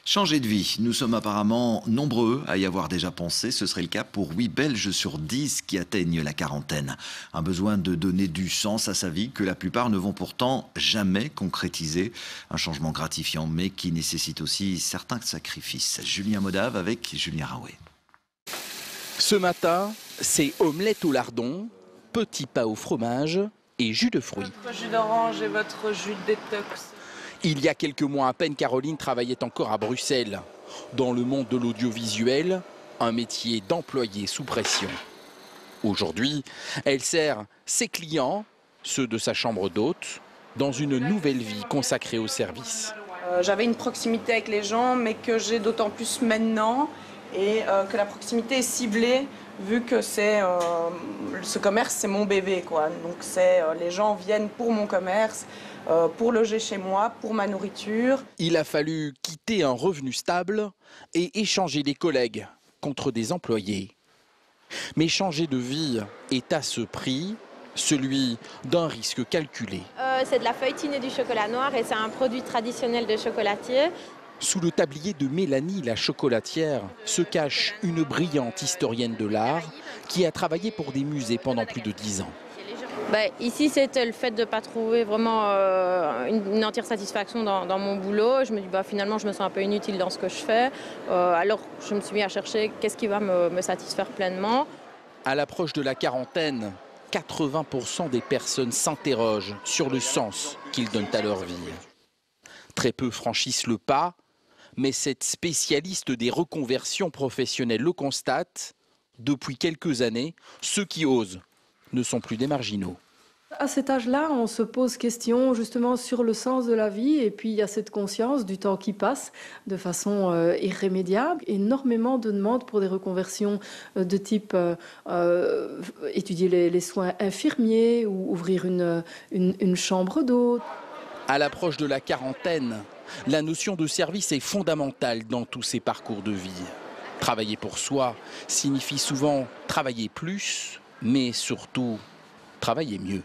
Changer de vie, nous sommes apparemment nombreux à y avoir déjà pensé. Ce serait le cas pour 8 Belges sur 10 qui atteignent la quarantaine. Un besoin de donner du sens à sa vie que la plupart ne vont pourtant jamais concrétiser. Un changement gratifiant mais qui nécessite aussi certains sacrifices. Julien Modave avec Julien Raouet. Ce matin, c'est omelette au lardon, petit pain au fromage et jus de fruits. Votre jus d'orange et votre jus de détox. Il y a quelques mois à peine, Caroline travaillait encore à Bruxelles. Dans le monde de l'audiovisuel, un métier d'employé sous pression. Aujourd'hui, elle sert ses clients, ceux de sa chambre d'hôte, dans une nouvelle vie consacrée au service. J'avais une proximité avec les gens, mais que j'ai d'autant plus maintenant, et que la proximité est ciblée, vu que ce commerce, c'est mon bébé, quoi. Donc les gens viennent pour mon commerce, pour loger chez moi, pour ma nourriture. Il a fallu quitter un revenu stable et échanger des collègues contre des employés. Mais changer de vie est à ce prix, celui d'un risque calculé. C'est de la feuilletine et du chocolat noir et c'est un produit traditionnel de chocolatier. Sous le tablier de Mélanie, la chocolatière, se cache une brillante historienne de l'art qui a travaillé pour des musées pendant plus de 10 ans. Ici, c'était le fait de ne pas trouver vraiment une entière satisfaction dans mon boulot. Je me dis, finalement, je me sens un peu inutile dans ce que je fais. Alors, je me suis mis à chercher qu'est-ce qui va me satisfaire pleinement. À l'approche de la quarantaine, 80% des personnes s'interrogent sur le sens qu'ils donnent à leur vie. Très peu franchissent le pas, mais cette spécialiste des reconversions professionnelles le constate. Depuis quelques années, ceux qui osent ne sont plus des marginaux. À cet âge-là, on se pose question justement sur le sens de la vie et puis il y a cette conscience du temps qui passe de façon irrémédiable. Énormément de demandes pour des reconversions de type étudier les soins infirmiers ou ouvrir une chambre d'hôte. À l'approche de la quarantaine, la notion de service est fondamentale dans tous ces parcours de vie. Travailler pour soi signifie souvent travailler plus, mais surtout travailler mieux.